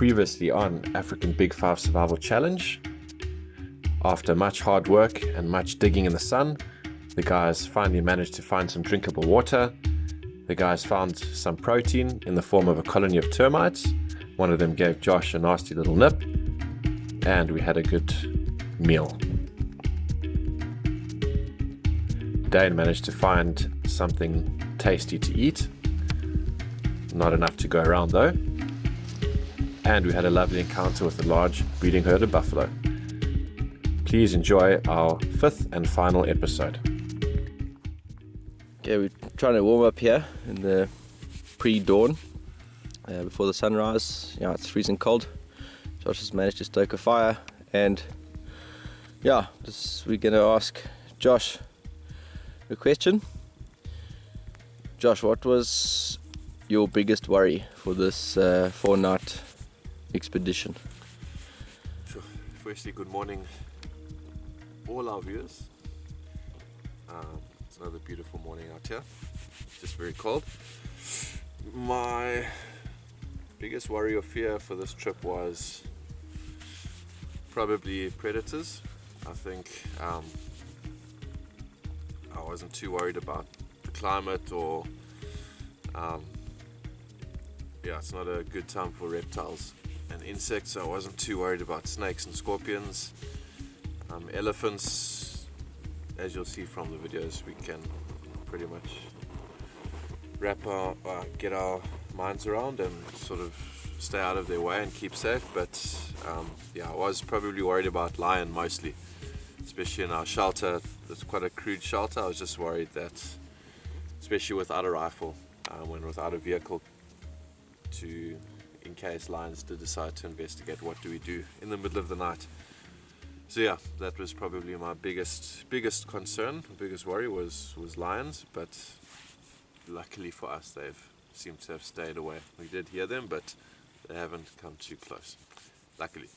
Previously on African Big Five Survival Challenge, after much hard work and much digging in the sun, the guys finally managed to find some drinkable water. The guys found some protein in the form of a colony of termites. One of them gave Josh a nasty little nip, and we had a good meal. Dane managed to find something tasty to eat. Not enough to go around though. And we had a lovely encounter with a large breeding herd of buffalo. Please enjoy our fifth and final episode. Okay, we're trying to warm up here in the pre-dawn before the sunrise. Yeah, it's freezing cold. Josh has managed to stoke a fire, and yeah, we're going to ask Josh a question. Josh, what was your biggest worry for this 4-night expedition? Sure. Firstly, good morning all our viewers. It's another beautiful morning out here, just very cold. My biggest worry or fear for this trip was probably predators. I think I wasn't too worried about the climate or it's not a good time for reptiles and insects, so I wasn't too worried about snakes and scorpions. Elephants, as you'll see from the videos, we can pretty much get our minds around and sort of stay out of their way and keep safe. But I was probably worried about lion mostly, especially in our shelter. It's quite a crude shelter. I was just worried that, especially without a rifle, when without a vehicle, in case lions did decide to investigate, what do we do in the middle of the night? So yeah, that was probably my biggest concern, biggest worry was lions, but luckily for us, they've seemed to have stayed away. We did hear them, but they haven't come too close, luckily.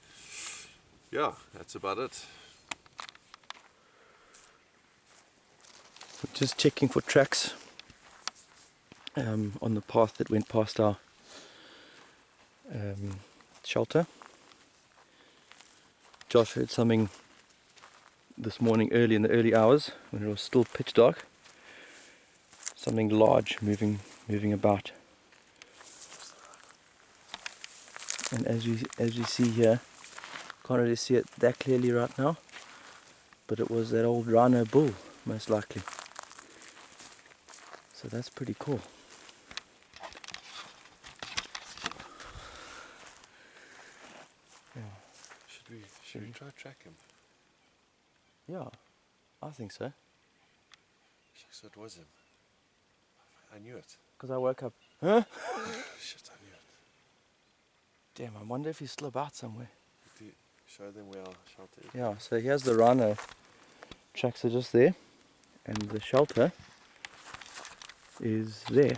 Yeah, that's about it. Just checking for tracks on the path that went past our shelter. Josh heard something this morning in the early hours when it was still pitch dark. Something large moving about. And as you see here, can't really see it that clearly right now, but it was that old rhino bull, most likely. So that's pretty cool. Should we try to track him? Yeah, I think so. So it was him. I knew it. Because I woke up. Huh? Shit, I knew it. Damn, I wonder if he's still about somewhere. Show them where our shelter is. Yeah, so here's the rhino tracks are just there, and the shelter is there.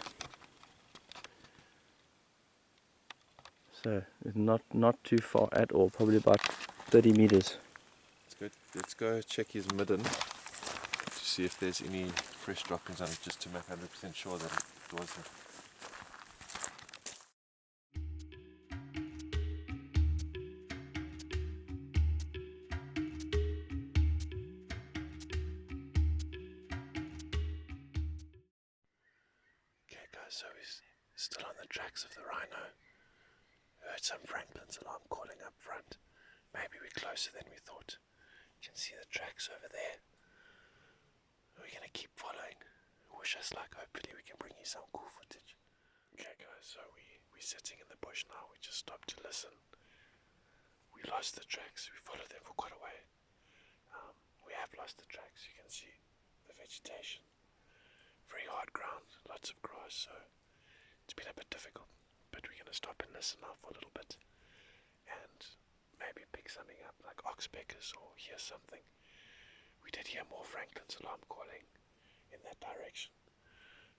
So it's not too far at all, probably about 30 meters. Let's go check his midden to see if there's any fresh droppings on it, just to make 100% sure that it was him. Okay guys, so he's still on the tracks of the rhino. Heard some Franklin's alarm calling up front. Maybe we're closer than we thought. You can see the tracks over there. We're gonna keep following. Wish us luck. Hopefully we can bring you some cool footage. Okay guys, so we're sitting in the bush now. We just stopped to listen. We lost the tracks. We followed them for quite a way. We have lost the tracks. You can see the vegetation. Very hard ground, lots of grass, so it's been a bit difficult. But we're gonna stop and listen now for a little bit. And maybe pick something up like oxpeckers or hear something. We did hear more Franklin's alarm calling in that direction.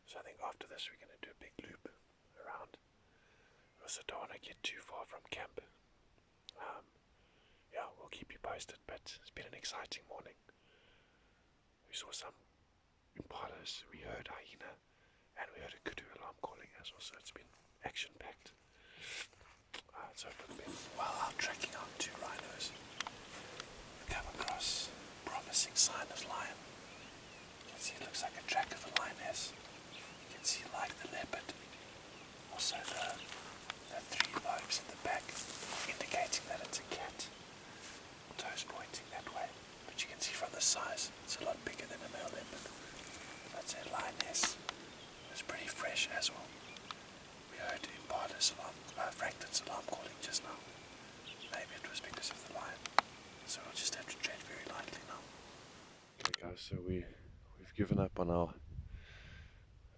So I think after this we're going to do a big loop around. We also don't want to get too far from camp. We'll keep you posted, but it's been an exciting morning. We saw some impalas, we heard hyena, and we heard a kudu alarm calling as well, so it's been action-packed. So for the sign of lion. You can see it looks like a track of a lioness. You can see like the leopard. Also the three lobes at the back, indicating that it's a cat. Toes pointing that way. But you can see from the size, it's a lot bigger than a male leopard. That's a lioness. It's pretty fresh as well. We heard Impala's alarm, Franklin's alarm calling just now. Maybe it was because of the lion. So we'll just have to tread very lightly now. Okay guys, so we've given up on our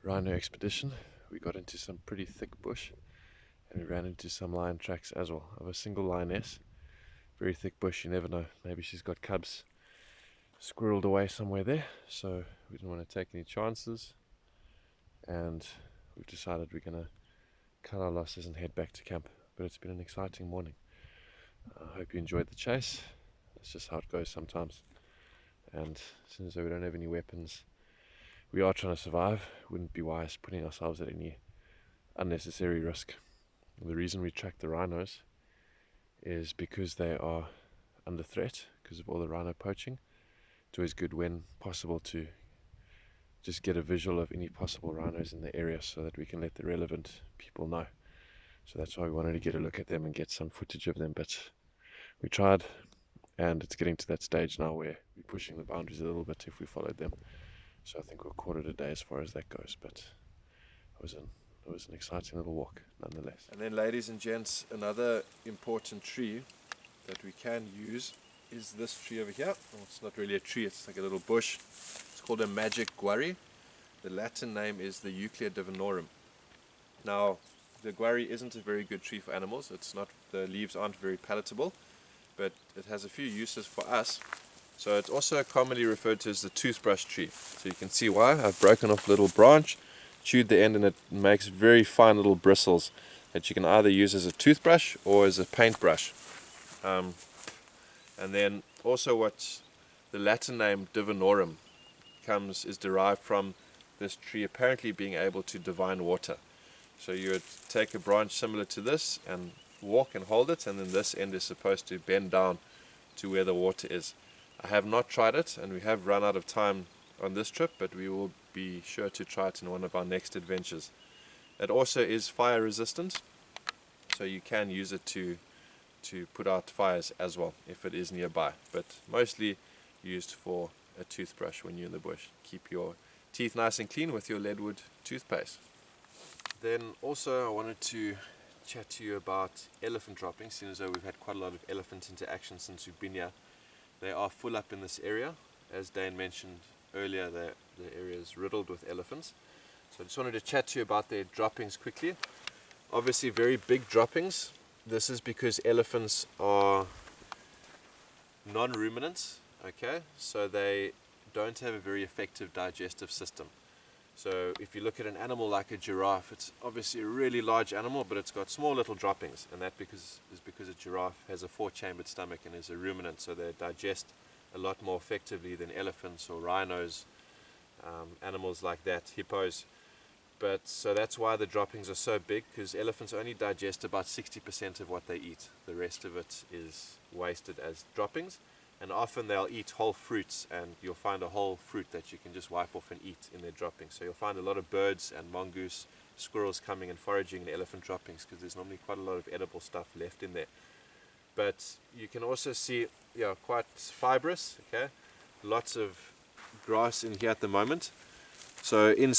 rhino expedition. We got into some pretty thick bush and we ran into some lion tracks as well of a single lioness. Very thick bush, you never know. Maybe she's got cubs squirreled away somewhere there, so we didn't want to take any chances, and we've decided we're going to cut our losses and head back to camp. But it's been an exciting morning. I hope you enjoyed the chase. That's just how it goes sometimes, and since we don't have any weapons, we are trying to survive. Wouldn't be wise putting ourselves at any unnecessary risk. The reason we track the rhinos is because they are under threat because of all the rhino poaching. It's always good when possible to just get a visual of any possible rhinos in the area so that we can let the relevant people know. So that's why we wanted to get a look at them and get some footage of them, but we tried, and it's getting to that stage now where we're pushing the boundaries a little bit if we followed them. So I think we'll call it a day as far as that goes, but it was an exciting little walk nonetheless. And then, ladies and gents, another important tree that we can use is this tree over here. Well, it's not really a tree, it's like a little bush. It's called a magic Gwari. The Latin name is the Euclea divinorum. Now, the Gwari isn't a very good tree for animals. It's not, the leaves aren't very palatable, but it has a few uses for us. So it's also commonly referred to as the toothbrush tree. So you can see why. I've broken off a little branch, chewed the end, and it makes very fine little bristles that you can either use as a toothbrush or as a paintbrush. And then also what the Latin name divinorum is derived from this tree apparently being able to divine water. So you would take a branch similar to this and walk and hold it, and then this end is supposed to bend down to where the water is. I have not tried it, and we have run out of time on this trip, but we will be sure to try it in one of our next adventures. It also is fire resistant, so you can use it to put out fires as well if it is nearby, but mostly used for a toothbrush when you're in the bush. Keep your teeth nice and clean with your leadwood toothpaste. Then also I wanted to chat to you about elephant droppings, seeing as though we've had quite a lot of elephant interaction since we've been here. They are full up in this area. As Dane mentioned earlier, the area is riddled with elephants. So I just wanted to chat to you about their droppings quickly. Obviously very big droppings. This is because elephants are non-ruminants, okay? So they don't have a very effective digestive system. So if you look at an animal like a giraffe, it's obviously a really large animal, but it's got small little droppings, and that is because a giraffe has a 4-chambered stomach and is a ruminant, so they digest a lot more effectively than elephants or rhinos, animals like that, hippos. But so that's why the droppings are so big, because elephants only digest about 60% of what they eat. The rest of it is wasted as droppings, and often they'll eat whole fruits, and you'll find a whole fruit that you can just wipe off and eat in their droppings. So you'll find a lot of birds and mongoose, squirrels coming and foraging in elephant droppings, because there's normally quite a lot of edible stuff left in there. But you can also see, yeah, quite fibrous, okay? Lots of grass in here at the moment. So in the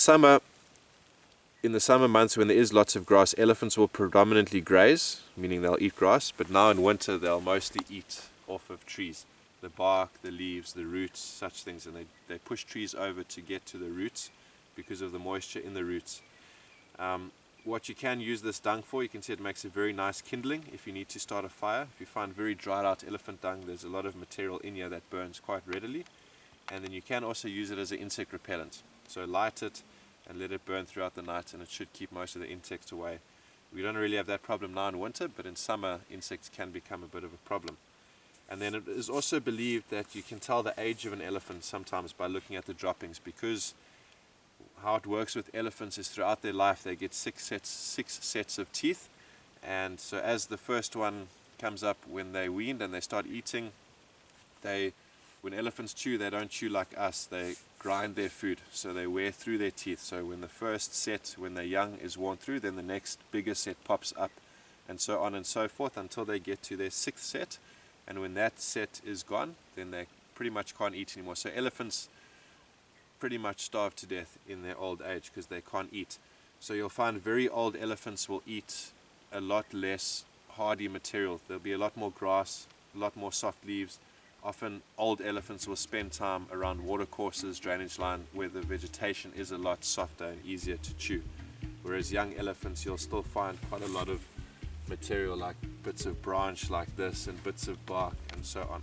summer months when there is lots of grass, elephants will predominantly graze, meaning they'll eat grass, but now in winter they'll mostly eat off of trees. The bark, the leaves, the roots, such things, and they push trees over to get to the roots because of the moisture in the roots. What you can use this dung for, you can see it makes a very nice kindling if you need to start a fire. If you find very dried out elephant dung, there's a lot of material in here that burns quite readily. And then you can also use it as an insect repellent. So light it and let it burn throughout the night, and it should keep most of the insects away. We don't really have that problem now in winter, but in summer insects can become a bit of a problem. And then it is also believed that you can tell the age of an elephant sometimes by looking at the droppings, because how it works with elephants is throughout their life they get six sets of teeth, and so as the first one comes up when they're weaned and they start eating, they when elephants chew, they don't chew like us, they grind their food, so they wear through their teeth. So when the first set, when they're young, is worn through, then the next bigger set pops up, and so on and so forth until they get to their 6th set. And when that set is gone, then they pretty much can't eat anymore. So elephants pretty much starve to death in their old age because they can't eat. So you'll find very old elephants will eat a lot less hardy material. There'll be a lot more grass, a lot more soft leaves. Often old elephants will spend time around watercourses, drainage line, where the vegetation is a lot softer and easier to chew. Whereas young elephants, you'll still find quite a lot of material like bits of branch like this and bits of bark and so on.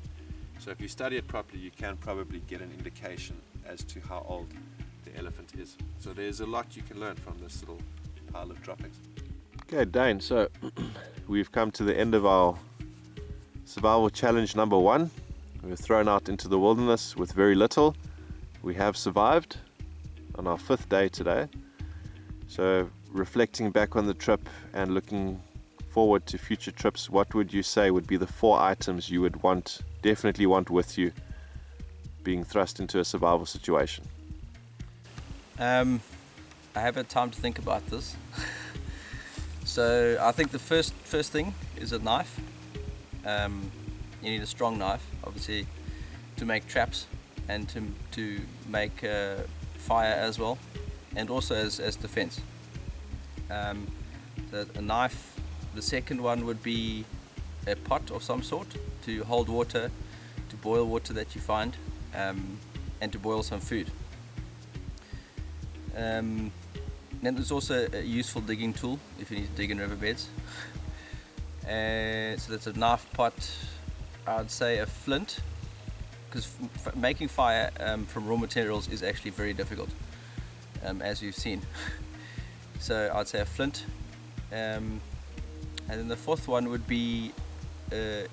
So if you study it properly, you can probably get an indication as to how old the elephant is. So there's a lot you can learn from this little pile of droppings. Okay, Dane, so we've come to the end of our survival challenge number 1. We were thrown out into the wilderness with very little. We have survived on our 5th day today. So reflecting back on the trip and looking forward to future trips, what would you say would be the 4 items you would definitely want with you being thrust into a survival situation? I have had time to think about this. So I think the first thing is a knife. You need a strong knife, obviously, to make traps and to make fire as well, and also as defense. So a knife. The second one would be a pot of some sort to hold water, to boil water that you find, and to boil some food. Then there's also a useful digging tool if you need to dig in riverbeds. So that's a knife, pot, I would say a flint, because making fire from raw materials is actually very difficult, as you've seen. So I'd say a flint. And then the 4th one would be a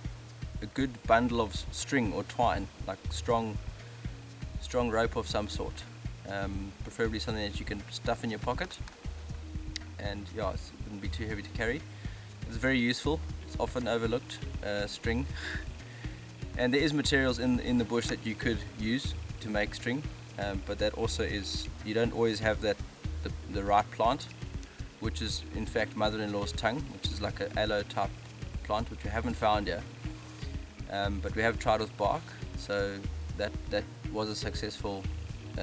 good bundle of string or twine, like strong rope of some sort, preferably something that you can stuff in your pocket, and yeah, it wouldn't be too heavy to carry. It's very useful. It's often overlooked, string, and there is materials in the bush that you could use to make string, but that also is, you don't always have the right plant, which is in fact mother-in-law's tongue, which is like an aloe type plant, which we haven't found yet. But we have tried with bark, so that was a successful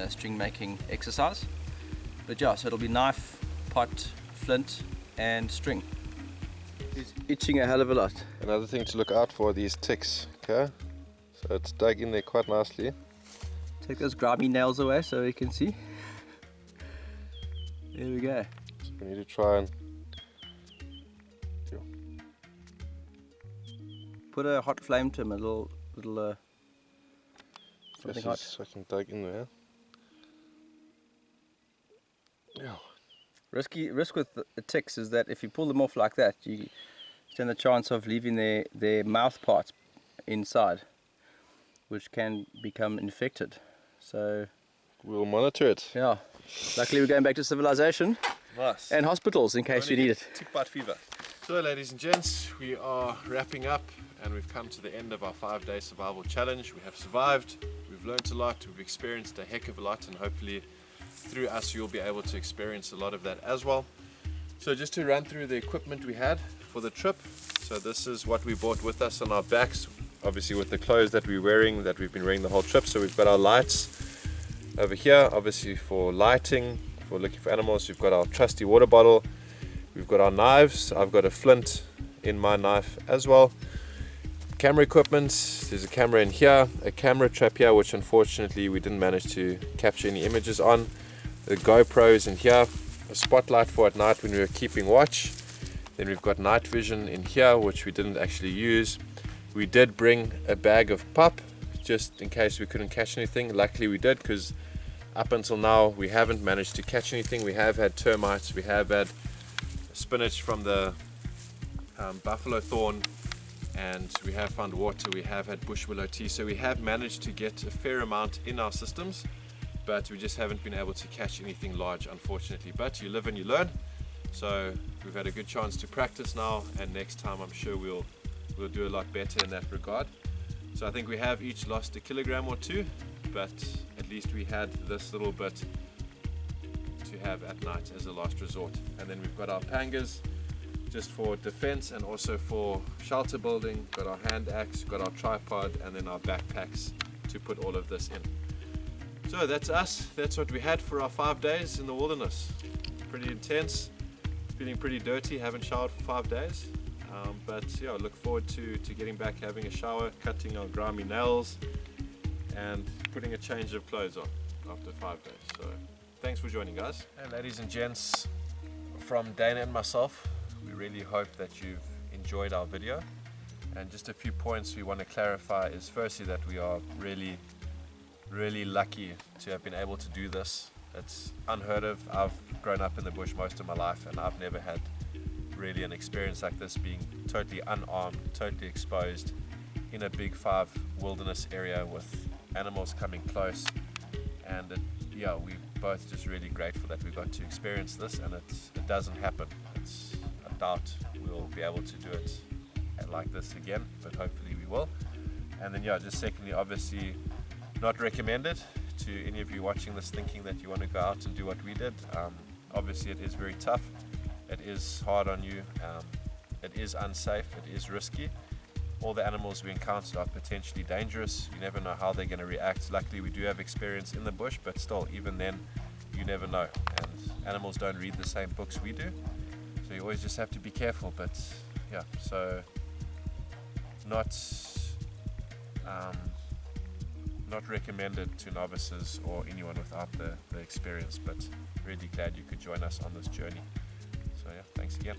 string making exercise. But yeah, so it'll be knife, pot, flint and string. It's itching a hell of a lot. Another thing to look out for are these ticks, okay? So it's dug in there quite nicely. Take those grimy nails away so you can see. There we go. We need to try and put a hot flame to them, a little something hot. So I can dig in there. Yeah. Risk with the ticks is that if you pull them off like that, you stand the chance of leaving their mouth parts inside, which can become infected. So we'll monitor it. Yeah. Luckily we're going back to civilization. Nice. And hospitals in case you need it. Tick bite fever. So ladies and gents, we are wrapping up and we've come to the end of our 5-day survival challenge. We have survived, we've learnt a lot, we've experienced a heck of a lot, and hopefully through us you'll be able to experience a lot of that as well. So just to run through the equipment we had for the trip. So this is what we brought with us on our backs, obviously with the clothes that we're wearing, that we've been wearing the whole trip. So we've got our lights over here, obviously for lighting, for looking for animals. We've got our trusty water bottle, we've got our knives. I've got a flint in my knife as well. Camera equipment, there's a camera in here, a camera trap here, which unfortunately we didn't manage to capture any images on. The GoPros in here, a spotlight for at night when we were keeping watch. Then we've got night vision in here, which we didn't actually use. We did bring a bag of pup just in case we couldn't catch anything. Luckily we did, because up until now we haven't managed to catch anything. We have had termites, we have had spinach from the buffalo thorn, and we have found water, we have had bush willow tea. So we have managed to get a fair amount in our systems, but we just haven't been able to catch anything large, unfortunately. But you live and you learn. So we've had a good chance to practice now, and next time I'm sure we'll do a lot better in that regard. So I think we have each lost a kilogram or two, but at least we had this little bit to have at night as a last resort. And then we've got our pangas just for defense and also for shelter building, got our hand axe, got our tripod, and then our backpacks to put all of this in. So that's us, that's what we had for our 5 days in the wilderness. Pretty intense, feeling pretty dirty, haven't showered for 5 days. But yeah, look forward to getting back, having a shower, cutting our grimy nails, and putting a change of clothes on after 5 days. So thanks for joining, guys. And ladies and gents, from Dane and myself, we really hope that you've enjoyed our video. And just a few points we want to clarify is firstly that we are really, really lucky to have been able to do this. It's unheard of. I've grown up in the bush most of my life and I've never had really an experience like this, being totally unarmed, totally exposed in a big 5 wilderness area with animals coming close. And yeah, we're both just really grateful that we got to experience this, and it doesn't happen. I doubt we'll be able to do it like this again, but hopefully we will. And then yeah, just secondly, obviously not recommended to any of you watching this thinking that you want to go out and do what we did. Obviously it is very tough, it is hard on you, it is unsafe, it is risky. All the animals we encountered are potentially dangerous. You never know how they're going to react. Luckily we do have experience in the bush, but still, even then, you never know. And animals don't read the same books we do, so you always just have to be careful. But yeah, so not recommended to novices or anyone without the experience, but really glad you could join us on this journey. So yeah, thanks again.